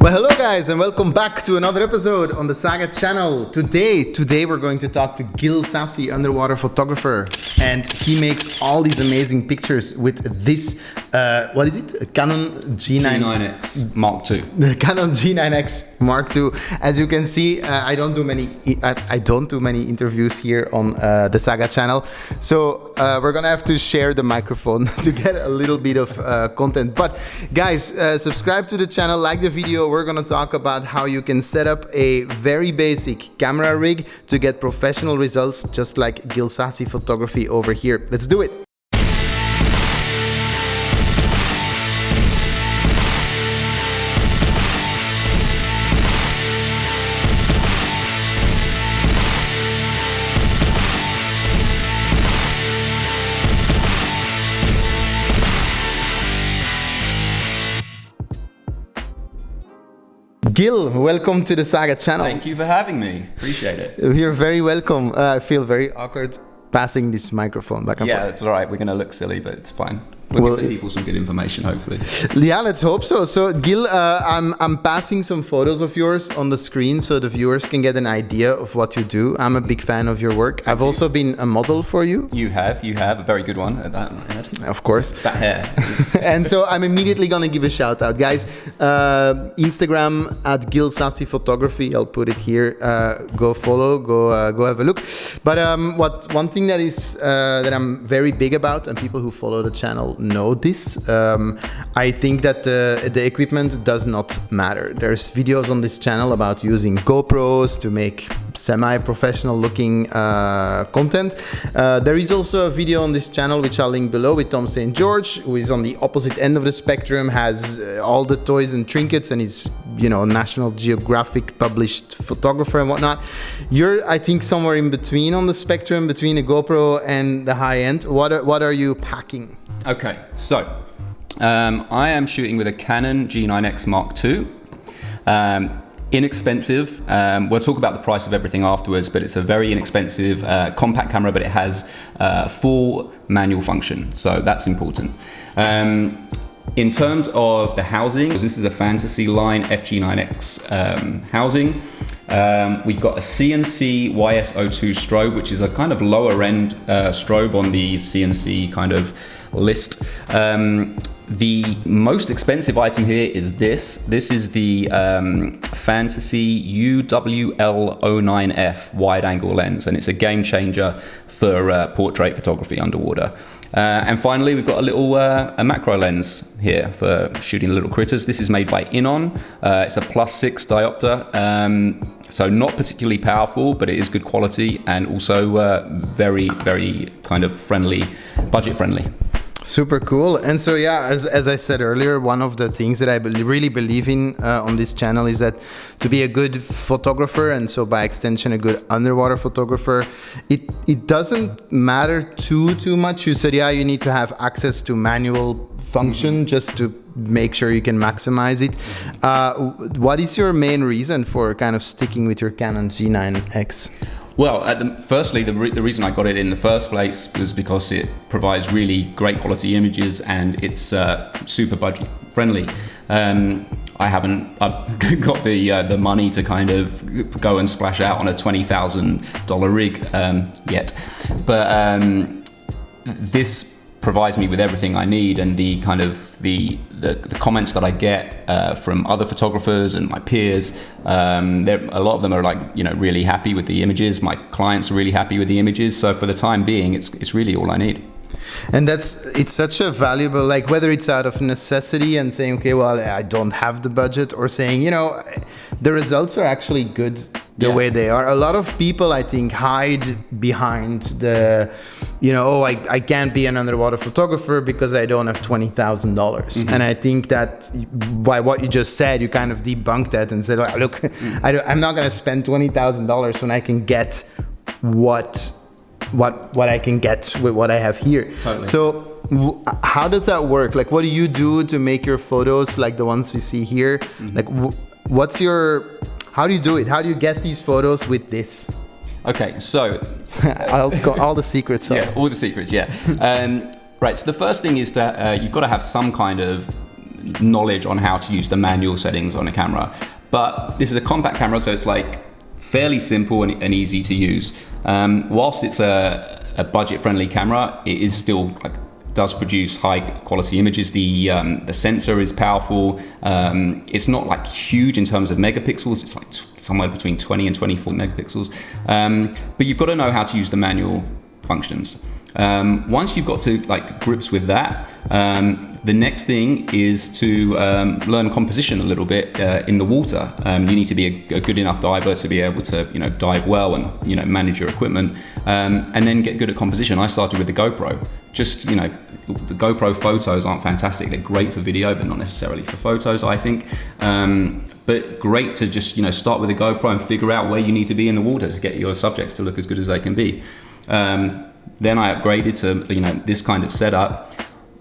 Well, hello guys, and welcome back to another episode on the SAGA channel. Today we're going to talk to Gil Sassi, underwater photographer, and he makes all these amazing pictures with this, what is it? A Canon G9X Mark II. The Canon G9X Mark II. As you can see, I don't do many interviews here on the SAGA channel, so we're gonna have to share the microphone to get a little bit of content. But guys, subscribe to the channel, like the video. We're gonna talk about how you can set up a very basic camera rig to get professional results, just like Gil Sassi photography over here. Let's do it. Gil, welcome to the SAGA channel. Thank you for having me. Appreciate it. You're very welcome. I feel very awkward passing this microphone back and forth. Yeah, that's all right. We're going to look silly, but it's fine. We'll give the people some good information, hopefully. Yeah, let's hope so. So, Gil, I'm passing some photos of yours on the screen so the viewers can get an idea of what you do. I'm a big fan of your work. I've also been a model for you. You have a very good one at that, Ed. Of course. It's that hair. And so I'm immediately going to give a shout out. Guys, Instagram at Gil Sassi Photography. I'll put it here. Go follow, go have a look. But one thing that is that I'm very big about, and people who follow the channel know this, I think that the equipment does not matter. There's videos on this channel about using GoPros to make semi-professional looking content. There is also a video on this channel which I'll link below with Tom StGeorge, who is on the opposite end of the spectrum, has all the toys and trinkets, and is, you know, National Geographic published photographer and whatnot. You're, I think, somewhere in between on the spectrum between a GoPro and the high end. What are you packing? Okay, so I am shooting with a Canon G9X Mark II. Inexpensive. We'll talk about the price of everything afterwards, but it's a very inexpensive compact camera, but it has full manual function, so that's important. In terms of the housing, this is a Fantasy line FG9X housing. We've got a CNC YS02 strobe, which is a kind of lower end strobe on the CNC kind of list. The most expensive item here is this. This is the Fantasy UWL09F wide angle lens, and it's a game changer for portrait photography underwater. And finally, we've got a little a macro lens here for shooting little critters. This is made by Inon. It's a +6 diopter, so not particularly powerful, but it is good quality and also very, very kind of friendly, budget friendly. Super cool. And so, yeah, as I said earlier, one of the things that I really believe in on this channel is that to be a good photographer, and so by extension a good underwater photographer, it doesn't matter too much. You said, yeah, you need to have access to manual function just to make sure you can maximize it. What is your main reason for kind of sticking with your Canon G9X? Well, firstly, the reason I got it in the first place was because it provides really great quality images and it's super budget friendly. I've got the money to kind of go and splash out on a $20,000 rig yet, but this provides me with everything I need, and the kind of the comments that I get from other photographers and my peers, a lot of them are like, you know, really happy with the images. My clients are really happy with the images. So for the time being, it's really all I need. And it's such a valuable, like, whether it's out of necessity and saying, okay, well, I don't have the budget, or saying, you know, the results are actually good the way they are. A lot of people, I think, hide behind the, you know, oh, I can't be an underwater photographer because I don't have $20,000. And I think that by what you just said, you kind of debunked that and said, oh, look, I'm not going to spend $20,000 when I can get what I can get with what I have here. Totally. So how does that work? Like, what do you do to make your photos like the ones we see here? Like, how do you do it? How do you get these photos with this? Okay, so all the secrets. Yes, all the secrets. Yeah. Right. So the first thing is that you've got to have some kind of knowledge on how to use the manual settings on a camera. But this is a compact camera, so it's like fairly simple and easy to use. Whilst it's a budget-friendly camera, it is still does produce high quality images. The sensor is powerful. It's not like huge in terms of megapixels. It's like somewhere between 20 and 24 megapixels. But you've got to know how to use the manual functions. Once you've got to grips with that, the next thing is to learn composition a little bit in the water. You need to be a good enough diver to be able to dive well and manage your equipment, and then get good at composition. I started with the GoPro. Just the GoPro photos aren't fantastic. They're great for video, but not necessarily for photos, I think. But great to just start with a GoPro and figure out where you need to be in the water to get your subjects to look as good as they can be. Then I upgraded to this kind of setup.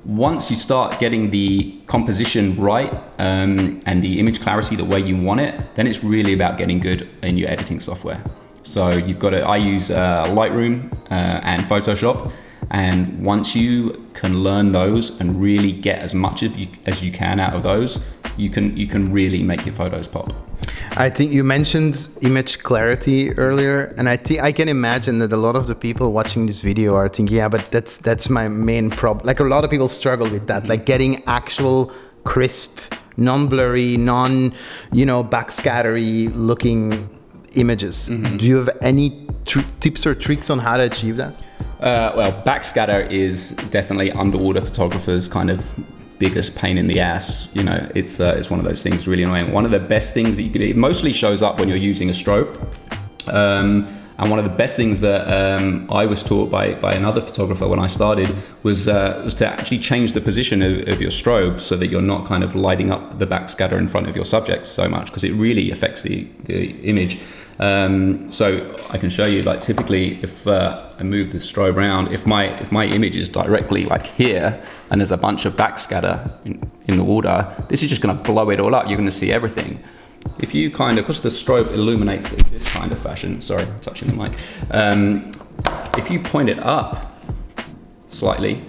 Once you start getting the composition right and the image clarity the way you want it, then it's really about getting good in your editing software. So you've got to. I use Lightroom and Photoshop, and once you can learn those and really get as much as you can out of those, you can really make your photos pop. I think you mentioned image clarity earlier, and I can imagine that a lot of the people watching this video are thinking, yeah, but that's my main problem. Like a lot of people struggle with that, like getting actual crisp, non-blurry, backscattery looking images. Mm-hmm. Do you have any tips or tricks on how to achieve that? Well, backscatter is definitely underwater photographers' kind of biggest pain in the ass. It's one of those things really annoying. One of the best things that you could, it mostly shows up when you're using a strobe. And one of the best things that I was taught by another photographer when I started was to actually change the position of your strobe so that you're not kind of lighting up the backscatter in front of your subject so much, because it really affects the image. So I can show you, typically if I move the strobe around, if my image is directly here and there's a bunch of backscatter in the water, this is just going to blow it all up. You're going to see everything. If you because the strobe illuminates in this kind of fashion, sorry, touching the mic. If you point it up slightly,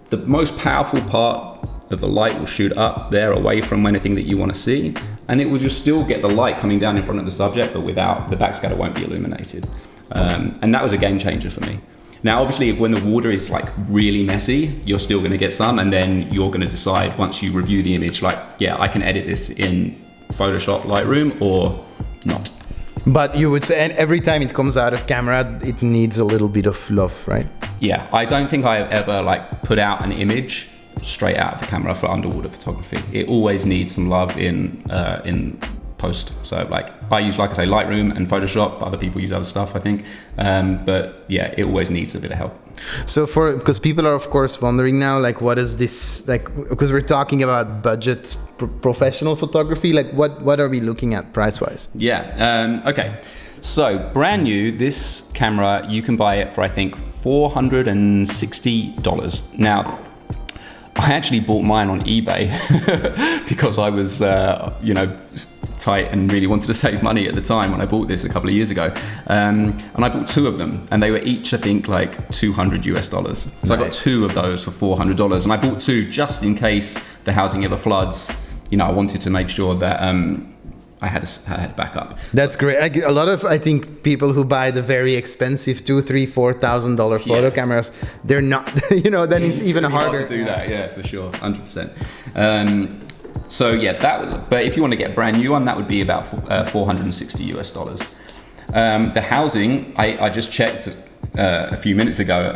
the most powerful part of the light will shoot up there away from anything that you want to see, and it will just still get the light coming down in front of the subject, but without the backscatter won't be illuminated. And that was a game changer for me. Now, obviously, when the water is really messy, you're still going to get some, and then you're going to decide once you review the image, yeah, I can edit this in Photoshop, Lightroom, or not. But you would say, and every time it comes out of camera, it needs a little bit of love, right? Yeah, I don't think I've ever put out an image straight out of the camera for underwater photography. It always needs some love in post. So I use, like I say, Lightroom and Photoshop. Other people use other stuff, I think. But yeah, it always needs a bit of help. So because people are of course wondering now, what is this, because we're talking about budget professional photography, what are we looking at price wise? Yeah. Okay. So brand new, this camera, you can buy it for, I think, $460. Now, I actually bought mine on eBay because I was, tight and really wanted to save money at the time when I bought this a couple of years ago. And I bought two of them, and they were each, I think, $200 US. So nice. I got two of those for $400, and I bought two just in case the housing ever floods. I wanted to make sure that I had a backup. That's great. A lot of, I think, people who buy the very expensive $2,000, $3,000, $4,000 photo cameras, they're not, then it's even harder to do that. Yeah, for sure, 100%. So yeah, but if you want to get a brand new one, that would be about $460 US. The housing, I just checked a few minutes ago.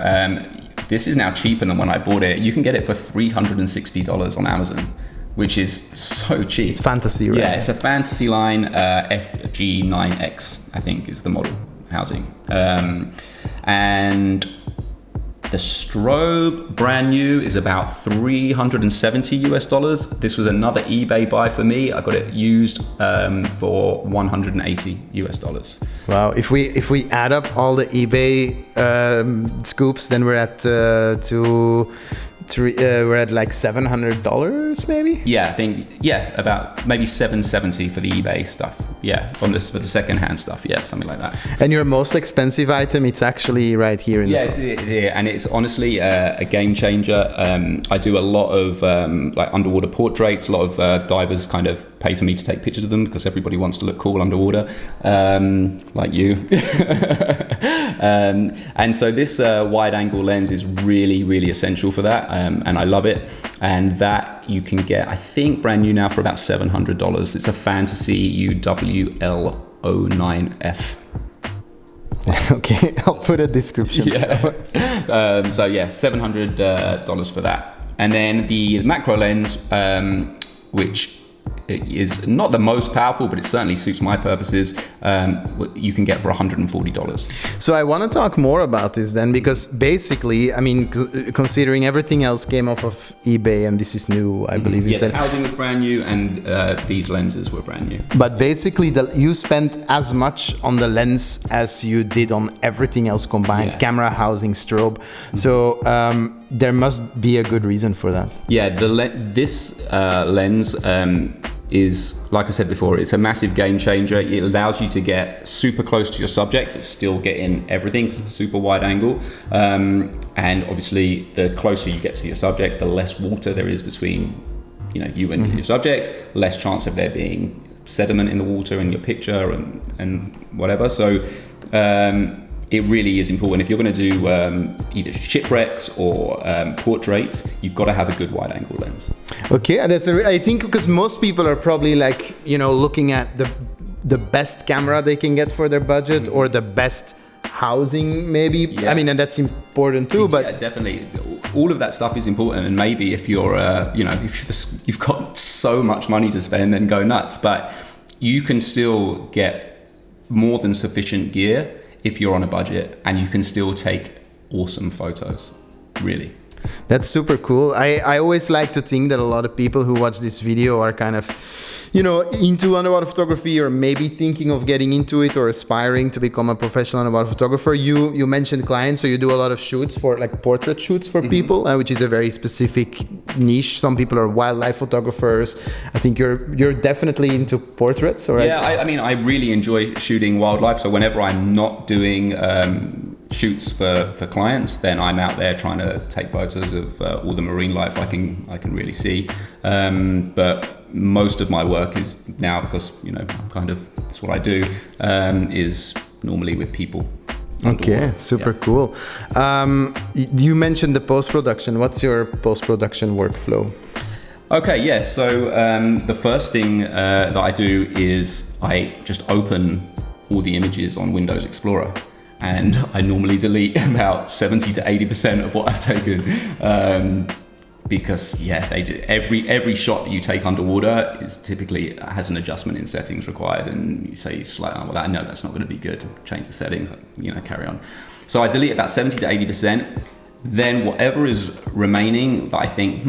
This is now cheaper than when I bought it. You can get it for $360 on Amazon, which is so cheap. It's fantasy, right? Yeah, it's a fantasy line. G9X, I think, is the model housing. And the strobe, brand new, is about $370 US. This was another eBay buy for me. I got it used for $180 US. Wow! If we add up all the eBay scoops, then we're at we're at like $700 maybe. Yeah, I think about maybe $770 for the eBay stuff. Yeah, on this for the secondhand stuff. Yeah, something like that. And your most expensive item, it's actually right here in the front. Yeah, and it's honestly a game changer. I do a lot of like underwater portraits. A lot of divers kind of pay for me to take pictures of them because everybody wants to look cool underwater, like you. And so this wide-angle lens is really, really essential for that, and I love it. And that you can get, I think, brand new now for about $700. It's a Fantasy UWL09F. Okay, I'll put a description. Yeah. So yeah, $700 for that. And then the macro lens, which is not the most powerful, but it certainly suits my purposes, you can get for $140. So I want to talk more about this then, because basically, I mean, considering everything else came off of eBay and this is new, I believe you said. The housing was brand new and these lenses were brand new. But basically, you spent as much on the lens as you did on everything else combined, camera, housing, strobe. So there must be a good reason for that. Yeah, this lens is, like I said before, it's a massive game changer. It allows you to get super close to your subject, but still get in everything because it's super wide angle. And obviously, the closer you get to your subject, the less water there is between you and your subject, less chance of there being sediment in the water in your picture and whatever. So it really is important. If you're going to do either shipwrecks or portraits, you've got to have a good wide-angle lens. Okay, and I think because most people are probably like, looking at the best camera they can get for their budget or the best housing maybe. Yeah. I mean, and that's important too. But yeah, definitely, all of that stuff is important. And maybe if you're, if you've got so much money to spend, then go nuts. But you can still get more than sufficient gear if you're on a budget, and you can still take awesome photos, really. That's super cool. I always like to think that a lot of people who watch this video are kind of, into underwater photography, or maybe thinking of getting into it or aspiring to become a professional underwater photographer. You mentioned clients, so you do a lot of shoots for like portrait shoots for people, which is a very specific niche. Some people are wildlife photographers. I think you're definitely into portraits, right? Yeah, I mean, I really enjoy shooting wildlife. So whenever I'm not doing shoots for clients, then I'm out there trying to take photos of all the marine life I can really see. But most of my work is now, because that's what I do, is normally with people. Okay, super cool. You mentioned the post-production. What's your post-production workflow? Okay, yeah. So the first thing that I do is I just open all the images on Windows Explorer. And I normally delete about 70 to 80% of what I've taken, because they do. Every shot that you take underwater is typically has an adjustment in settings required, and you say just like, I know that's not going to be good. Change the settings, carry on. So I delete about 70 to 80%. Then whatever is remaining that I think,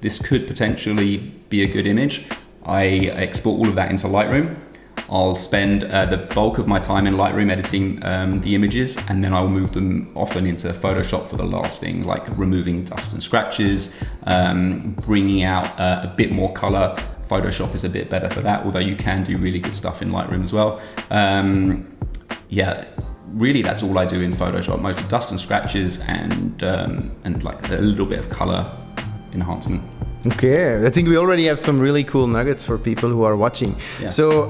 this could potentially be a good image, I export all of that into Lightroom. I'll spend the bulk of my time in Lightroom editing the images, and then I'll move them often into Photoshop for the last thing, like removing dust and scratches, bringing out a bit more color. Photoshop is a bit better for that, although you can do really good stuff in Lightroom as well. Really that's all I do in Photoshop, mostly dust and scratches and like a little bit of color enhancement. Okay, I think we already have some really cool nuggets for people who are watching. Yeah. So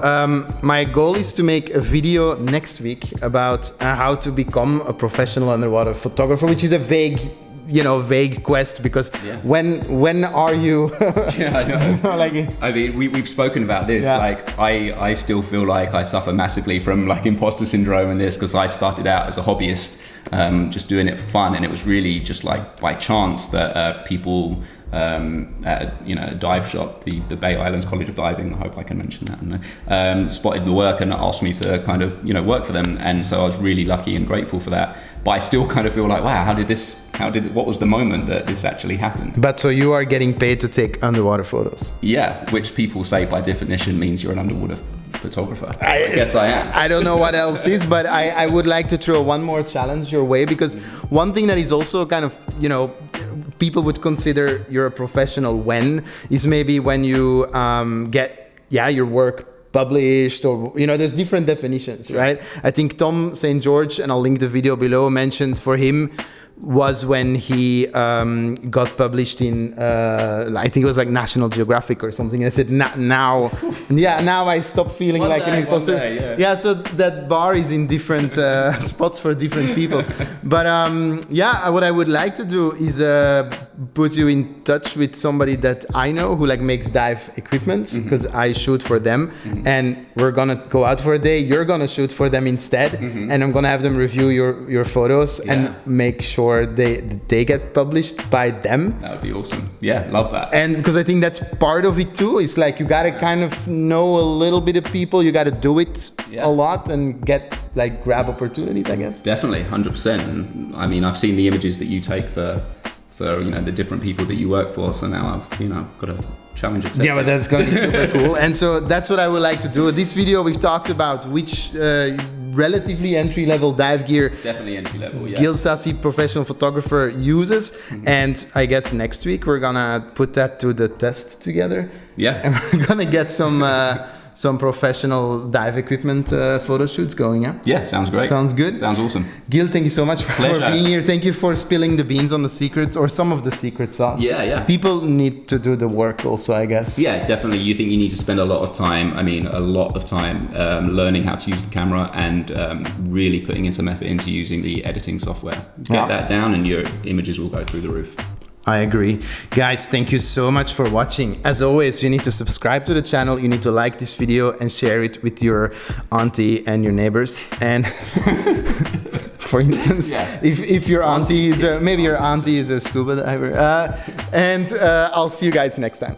my goal is to make a video next week about how to become a professional underwater photographer, which is a vague quest, because when are you? Yeah, I know. I mean, we've spoken about this. Yeah. Like, I still feel like I suffer massively from like imposter syndrome in this, because I started out as a hobbyist, just doing it for fun, and it was really just like by chance that people at a dive shop, the Bay Islands College of Diving, I hope I can mention that, spotted the work and asked me to kind of work for them, and so I was really lucky and grateful for that. But I still kind of feel like, wow, what was the moment that this actually happened? But so you are getting paid to take underwater photos? Yeah, which people say by definition means you're an underwater photographer. I guess I am. I don't know what else is, but I would like to throw one more challenge your way, because one thing that is also kind of, people would consider you're a professional when is maybe when you get your work published, or there's different definitions, right? I think Tom StGeorge, and I'll link the video below, mentioned for him was when he got published in I think it was like National Geographic or something. And I said now I stop feeling like an imposter. Yeah, so that bar is in different spots for different people. But what I would like to do is put you in touch with somebody that I know who like makes dive equipment, because I shoot for them, and we're gonna go out for a day. You're gonna shoot for them instead, and I'm gonna have them review your photos and make sure they get published by them. That would be awesome. Yeah, love that. And because I think that's part of it too. It's like you gotta kind of know a little bit of people. You gotta do it a lot and grab opportunities, I guess. Definitely, 100%. And I mean, I've seen the images that you take for the different people that you work for. So now I've got a challenge accepted. Yeah, but that's gonna be super cool. And so that's what I would like to do. This video we've talked about which relatively entry-level dive gear definitely entry-level, Gil Sassi, professional photographer, uses. And I guess next week we're gonna put that to the test together. And we're gonna get some professional dive equipment photo shoots going. Yeah, sounds great. Sounds good. Sounds awesome. Gil, thank you so much for being here. Thank you for spilling the beans on the secrets, or some of the secret sauce. People need to do the work also, I guess. Yeah, definitely. You think you need to spend a lot of time learning how to use the camera, and really putting in some effort into using the editing software. Get that down and your images will go through the roof. I agree. Guys, thank you so much for watching. As always, you need to subscribe to the channel, you need to like this video and share it with your auntie and your neighbors. And for instance, if your auntie is, maybe your auntie is a scuba diver. And I'll see you guys next time.